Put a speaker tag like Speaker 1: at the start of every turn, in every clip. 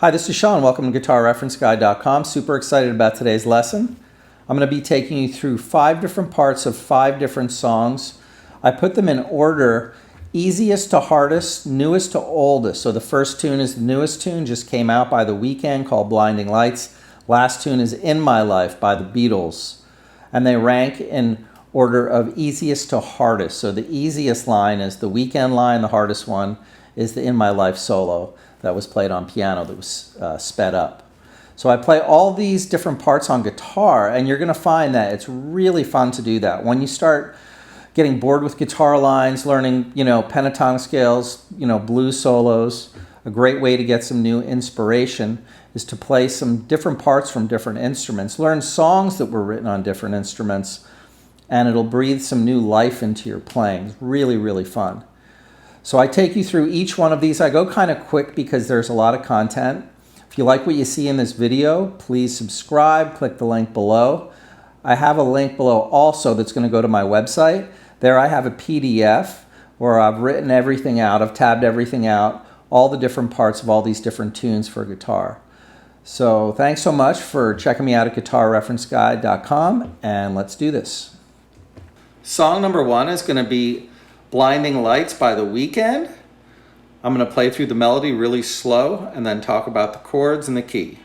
Speaker 1: Hi, this is Sean. Welcome to GuitarReferenceGuide.com. Super excited about today's lesson. I'm going to be taking you through 5 different parts of 5 different songs. I put them in order, easiest to hardest, newest to oldest. So the first tune is the newest tune, just came out by The Weeknd, called Blinding Lights. Last tune is In My Life by the Beatles. And they rank in order of easiest to hardest. So the easiest line is the Weeknd line, the hardest one is the In My Life solo that was played on piano that was sped up. So I play all these different parts on guitar, and you're gonna find that it's really fun to do that. When you start getting bored with guitar lines, learning, pentatonic scales, blues solos, a great way to get some new inspiration is to play some different parts from different instruments. Learn songs that were written on different instruments, and it'll breathe some new life into your playing. It's really, really fun. So I take you through each one of these. I go kind of quick because there's a lot of content. If you like what you see in this video, please subscribe, click the link below. I have a link below also that's going to go to my website. There I have a PDF where I've written everything out, I've tabbed everything out, all the different parts of all these different tunes for guitar. So thanks so much for checking me out at GuitarReferenceGuide.com, and let's do this. Song number 1 is going to be Blinding Lights by The Weeknd. I'm going to play through the melody really slow and then talk about the chords and the key.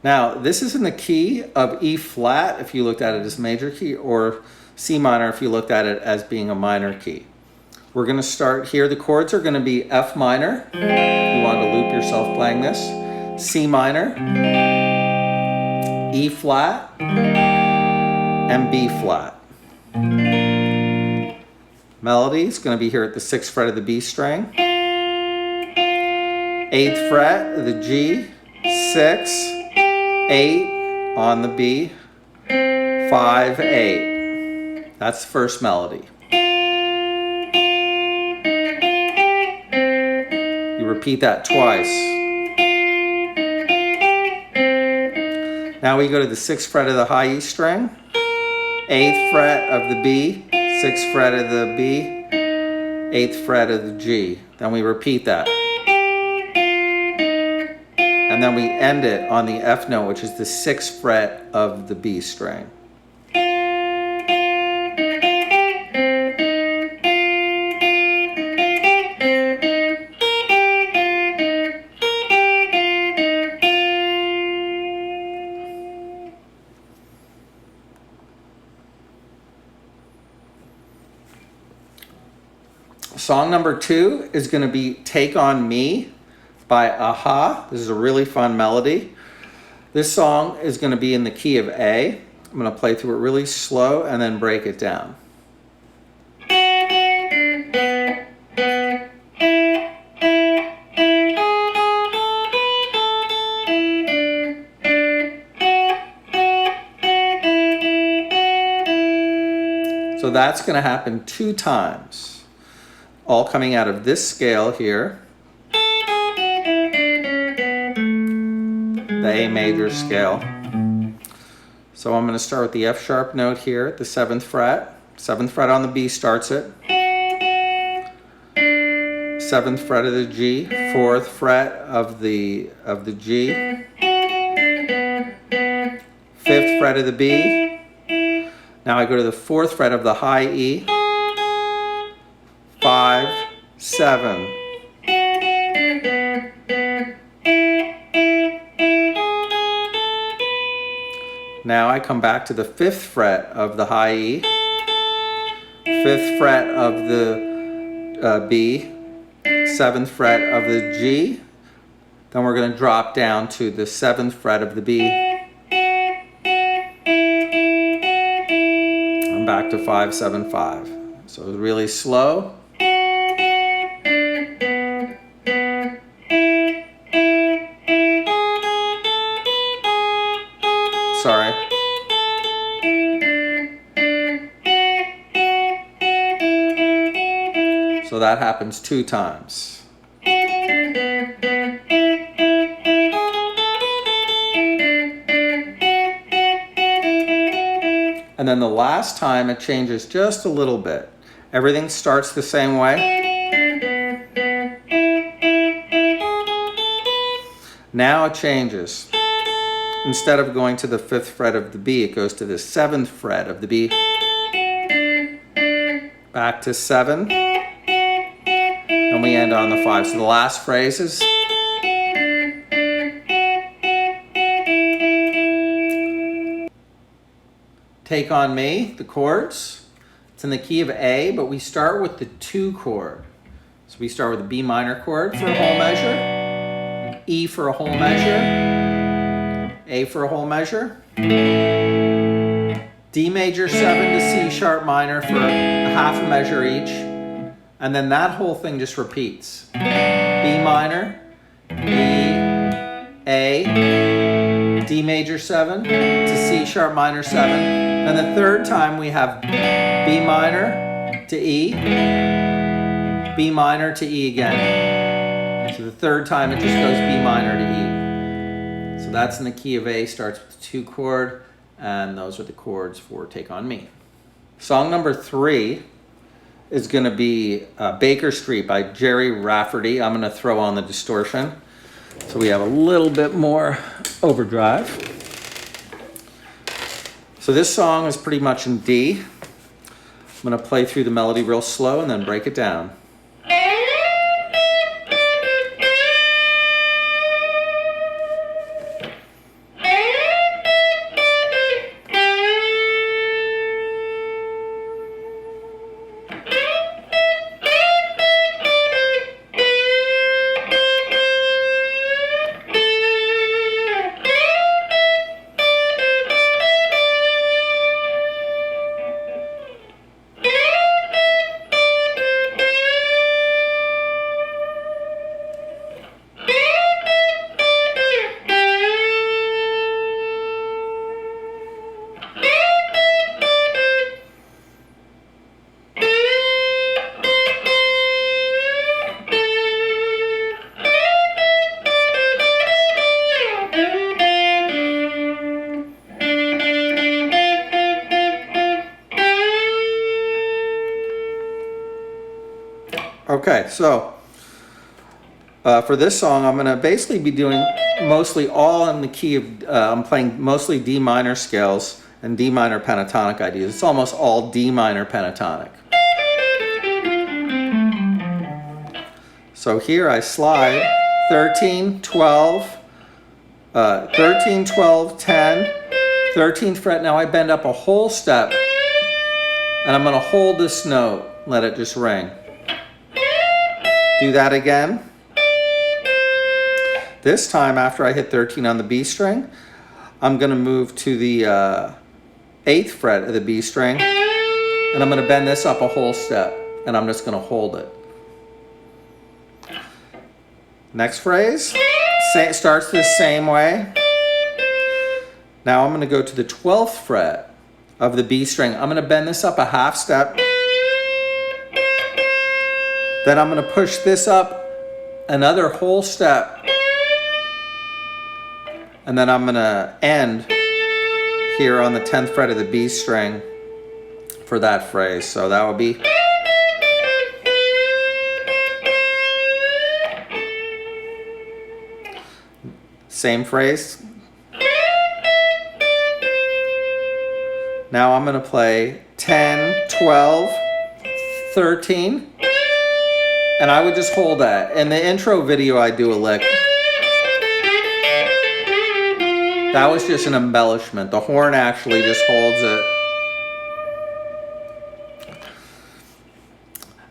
Speaker 1: Now, this is in the key of E flat if you looked at it as major key, or C minor if you looked at it as being a minor key. We're going to start here. The chords are going to be F minor. You want to loop yourself playing this. C minor, E flat, and B flat. Melody is going to be here at the 6th fret of the B string, 8th fret of the G, 6, 8 on the B, 5, 8. That's the first melody. You repeat that twice. Now we go to the 6th fret of the high E string, 8th fret of the B, 6th fret of the B, 8th fret of the G. Then we repeat that. And then we end it on the F note, which is the 6th fret of the B string. Song number 2 is going to be Take On Me by Aha. This is a really fun melody. This song is going to be in the key of A. I'm going to play through it really slow and then break it down. So that's going to happen 2 times. All coming out of this scale here, the A major scale. So I'm going to start with the F sharp note here at the 7th fret. 7th fret on the B starts it. 7th fret of the G, 4th fret of the G, 5th fret of the B. Now I go to the 4th fret of the high E. 5, 7. Now I come back to the 5th fret of the high E, 5th fret of the B, 7th fret of the G, then we're going to drop down to the 7th fret of the B, and back to 5, 7, 5. So it's really slow. Sorry. So that happens 2 times. And then the last time it changes just a little bit. Everything starts the same way. Now it changes. Instead of going to the 5th fret of the B, it goes to the 7th fret of the B. Back to 7. And we end on the 5. So the last phrase is Take On Me, the chords. It's in the key of A, but we start with the 2 chord. So we start with a B minor chord for a whole measure, E for a whole measure, A for a whole measure, D major 7 to C sharp minor for a half a measure each, and then that whole thing just repeats. B minor, E, A, D major 7 to C sharp minor 7, and the third time we have B minor to E, B minor to E again. So the third time it just goes B minor to E. So that's in the key of A, starts with the 2 chord, and those are the chords for Take On Me. Song number 3 is going to be Baker Street by Gerry Rafferty. I'm going to throw on the distortion so we have a little bit more overdrive. So this song is pretty much in D. I'm going to play through the melody real slow and then break it down. Okay, so for this song, I'm going to basically be doing mostly all in the key of, I'm playing mostly D minor scales and D minor pentatonic ideas. It's almost all D minor pentatonic. So here I slide 13, 12, 13, 12, 10, 13th fret. Now I bend up a whole step, and I'm going to hold this note, let it just ring. Do that again. This time, after I hit 13 on the B string, I'm going to move to the 8th fret of the B string, and I'm going to bend this up a whole step, and I'm just going to hold it. Next phrase starts the same way. Now I'm going to go to the 12th fret of the B string. I'm going to bend this up a half step. Then I'm going to push this up another whole step. And then I'm going to end here on the 10th fret of the B string for that phrase. So that would be. Same phrase. Now I'm going to play 10, 12, 13. And I would just hold that. In the intro video, I do a lick. That was just an embellishment. The horn actually just holds it.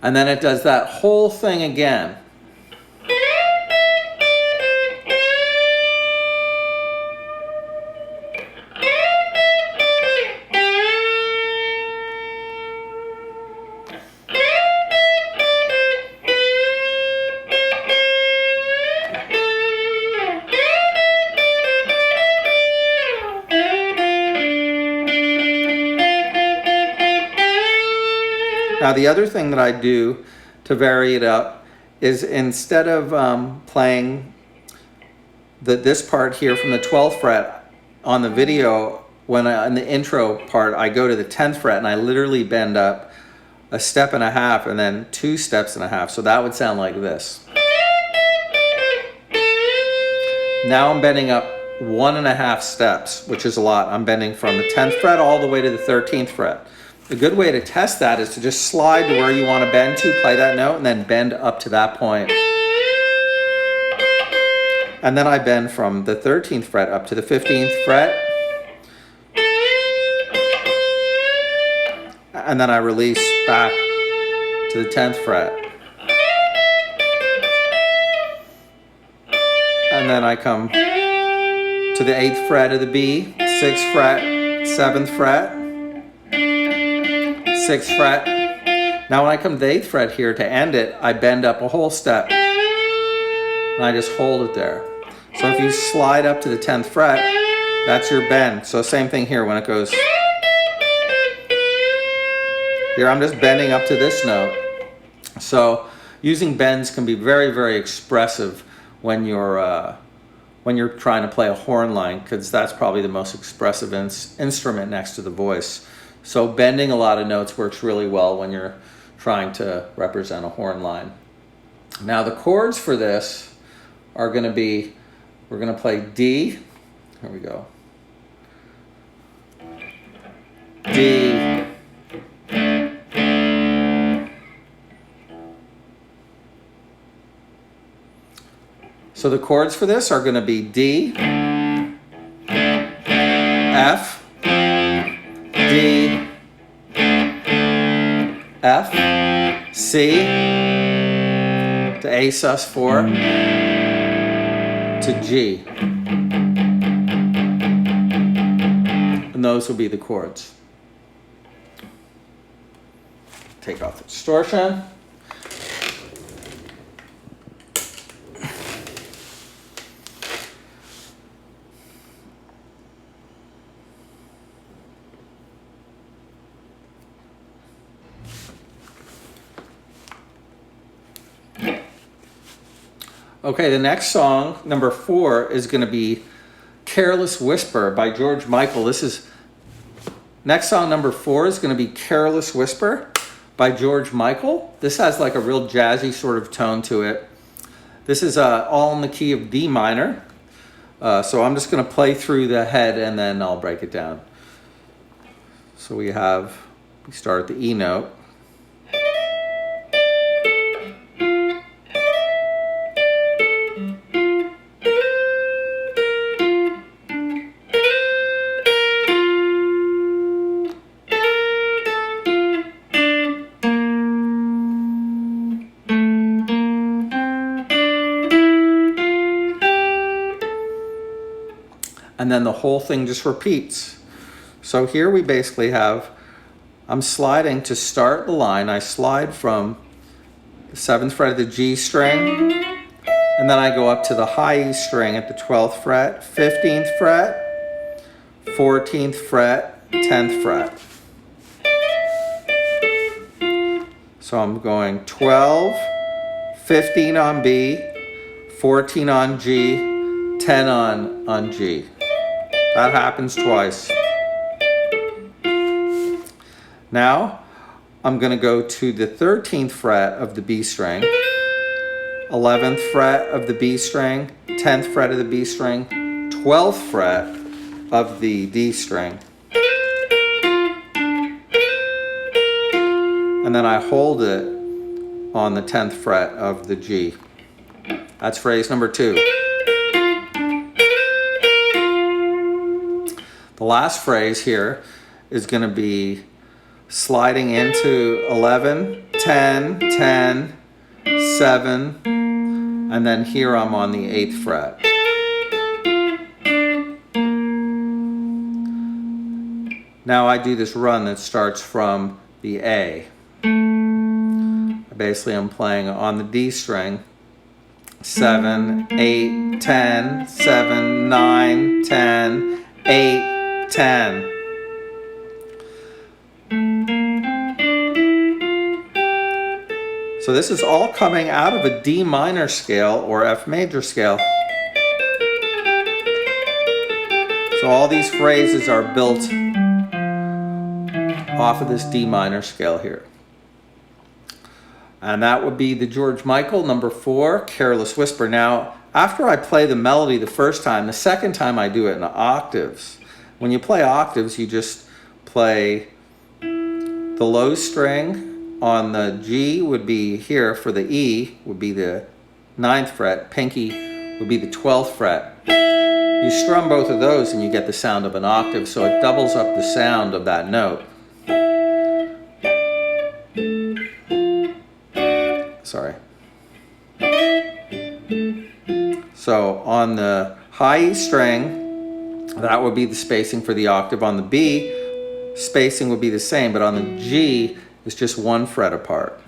Speaker 1: And then it does that whole thing again. Now the other thing that I do to vary it up is instead of playing this part here from the 12th fret on the video, in the intro part, I go to the 10th fret and I literally bend up a step and a half and then 2 steps and a half. So that would sound like this. Now I'm bending up 1.5 steps, which is a lot. I'm bending from the 10th fret all the way to the 13th fret. A good way to test that is to just slide to where you want to bend to, play that note, and then bend up to that point. And then I bend from the 13th fret up to the 15th fret. And then I release back to the 10th fret. And then I come to the 8th fret of the B, 6th fret, 7th fret, 6th fret. Now when I come to the 8th fret here to end it, I bend up a whole step. And I just hold it there. So if you slide up to the 10th fret, that's your bend. So same thing here when it goes. Here I'm just bending up to this note. So using bends can be very, very expressive when you're trying to play a horn line, because that's probably the most expressive instrument next to the voice. So bending a lot of notes works really well when you're trying to represent a horn line. Now the chords for this are going to be, we're going to play D. Here we go. D. So the chords for this are going to be D, F, D, F, C, to A sus4, to G. And those will be the chords. Take off the distortion. Okay, the next song, number 4, is going to be Careless Whisper by George Michael. Next song, number 4, is going to be Careless Whisper by George Michael. This has like a real jazzy sort of tone to it. This is all in the key of D minor. So I'm just going to play through the head and then I'll break it down. So we start at the E note. And then the whole thing just repeats. So here we basically have, I'm sliding to start the line. I slide from the 7th fret of the G string, and then I go up to the high E string at the 12th fret, 15th fret, 14th fret, 10th fret. So I'm going 12, 15 on B, 14 on G, 10 on G. That happens twice. Now, I'm going to go to the 13th fret of the B string, 11th fret of the B string, 10th fret of the B string, 12th fret of the D string. And then I hold it on the 10th fret of the G. That's phrase number 2. The last phrase here is going to be sliding into 11, 10, 10, 7, and then here I'm on the 8th fret. Now I do this run that starts from the A. Basically I'm playing on the D string, 7, 8, 10, 7, 9, 10, 8, 10. So this is all coming out of a D minor scale or F major scale. So all these phrases are built off of this D minor scale here. And that would be the George Michael, number 4, Careless Whisper. Now, after I play the melody the first time, the second time I do it in octaves. When you play octaves, you just play the low string on the G would be here for the E, would be the 9th fret, pinky would be the 12th fret. You strum both of those and you get the sound of an octave, so it doubles up the sound of that note. Sorry. So on the high E string, that would be the spacing for the octave. On the B, spacing would be the same, but on the G, it's just 1 fret apart.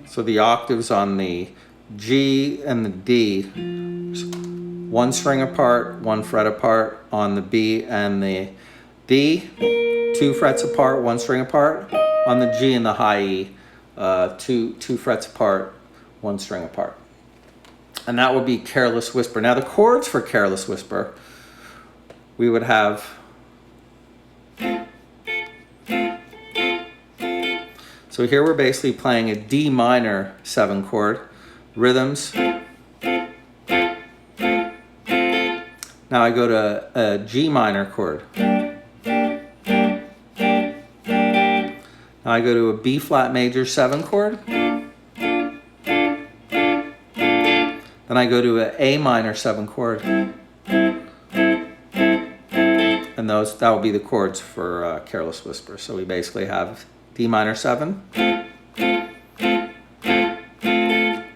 Speaker 1: So the octaves on the G and the D, 1 string apart, 1 fret apart. On the B and the D, 2 frets apart, 1 string apart. On the G and the high E, 2 frets apart, 1 string apart. And that would be Careless Whisper. Now the chords for Careless Whisper, we would have so here we're basically playing a D minor 7 chord, rhythms. Now I go to a G minor chord. Now I go to a B flat major 7 chord. Then I go to an A minor 7 chord. And that will be the chords for Careless Whisper. So we basically have D minor 7,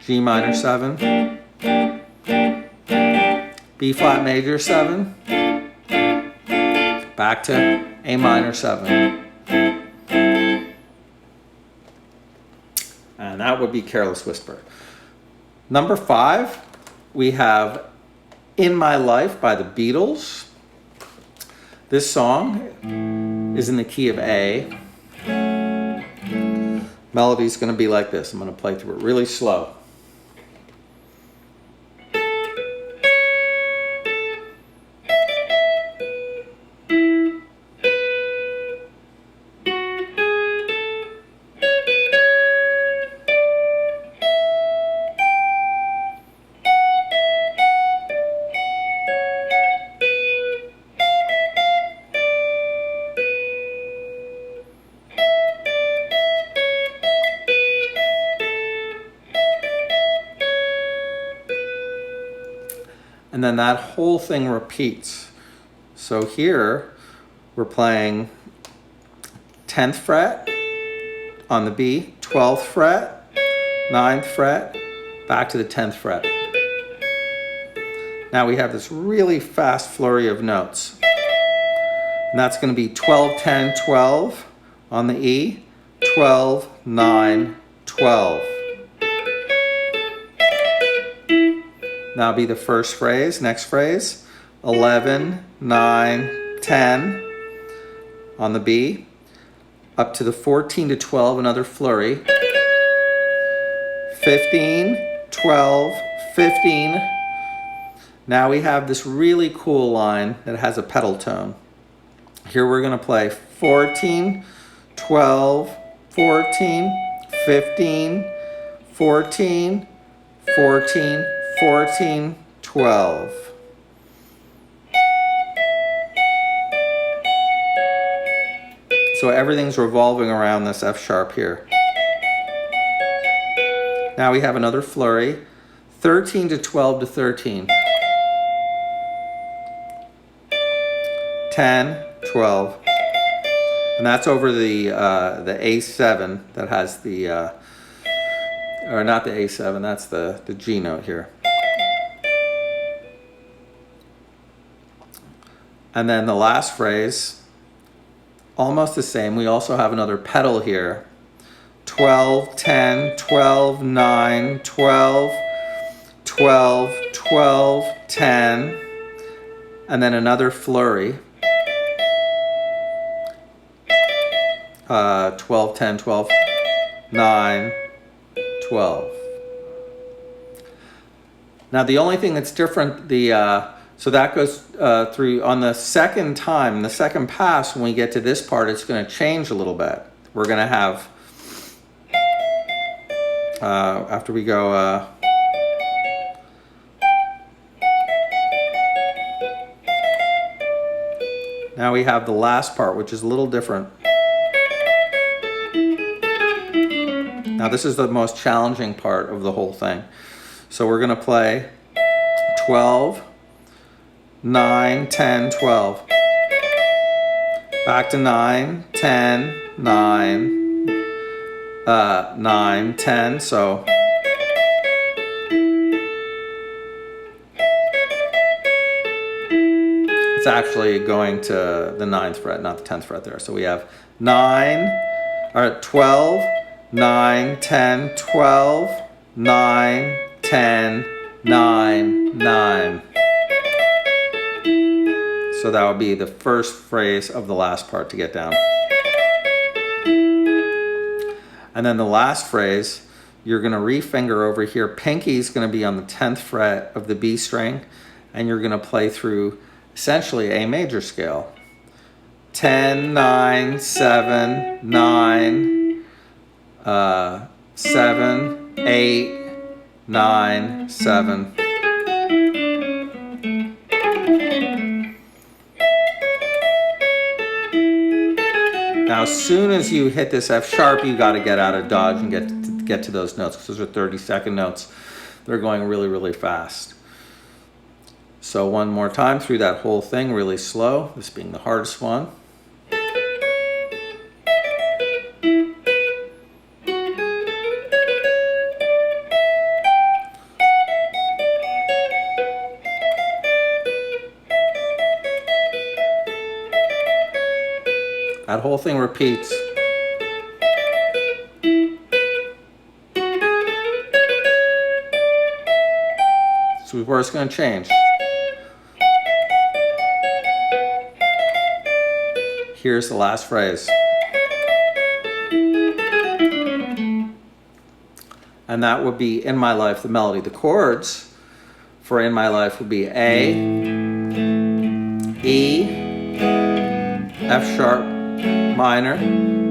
Speaker 1: G minor 7, B flat major 7, back to A minor 7. And that would be Careless Whisper. Number 5, we have In My Life by the Beatles. This song is in the key of A. Melody's going to be like this. I'm going to play through it really slow. And then that whole thing repeats. So here we're playing 10th fret on the B, 12th fret, 9th fret, back to the 10th fret. Now we have this really fast flurry of notes. And that's going to be 12, 10, 12 on the E, 12, 9, 12. Now be the first phrase, next phrase, 11, 9, 10 on the B, up to the 14 to 12, another flurry, 15, 12, 15. Now we have this really cool line that has a pedal tone. Here we're going to play 14, 12, 14, 15, 14, 14, 14, 12. So everything's revolving around this F sharp here. Now we have another flurry, 13 to 12 to 13. 10, 12. And that's over the A7 that has the, or not the A7, that's the G note here. And then the last phrase, almost the same. We also have another pedal here. 12, 10, 12, 9, 12, 12, 12, 10, and then another flurry. 12, 10, 12, 9, 12. Now the only thing that's different, so that goes through on the second time, the second pass, when we get to this part, it's going to change a little bit. We're going to have, after we go, now we have the last part, which is a little different. Now this is the most challenging part of the whole thing. So we're going to play 12, 9, 10, 12. Back to 9, 10, 9, 9, 10. So it's actually going to the 9th fret, not the 10th fret there. So we have 12, 9, 10, 12, 9, 10, 9, 9. So that would be the first phrase of the last part to get down. And then the last phrase, you're going to refinger over here. Pinky's going to be on the 10th fret of the B string, and you're going to play through essentially A major scale. 10, 9, 7, 9, 7, 8, 9, 7. Now, as soon as you hit this F sharp, you got to get out of Dodge and get to those notes, because those are 30-second notes. They're going really, really fast. So one more time through that whole thing, really slow, this being the hardest one. That whole thing repeats. So where it's going to change. Here's the last phrase. And that would be In My Life, the melody. The chords for In My Life would be A, E, F sharp, minor,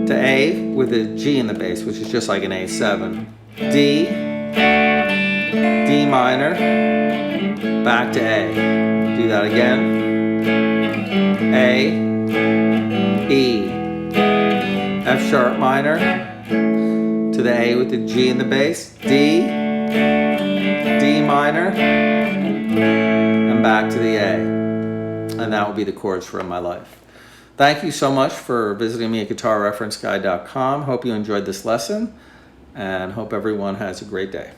Speaker 1: to A with a G in the bass, which is just like an A7. D, D minor, back to A. Do that again. A, E, F sharp minor, to the A with the G in the bass. D, D minor, and back to the A. And that will be the chords for In My Life. Thank you so much for visiting me at GuitarReferenceGuide.com. Hope you enjoyed this lesson, and hope everyone has a great day.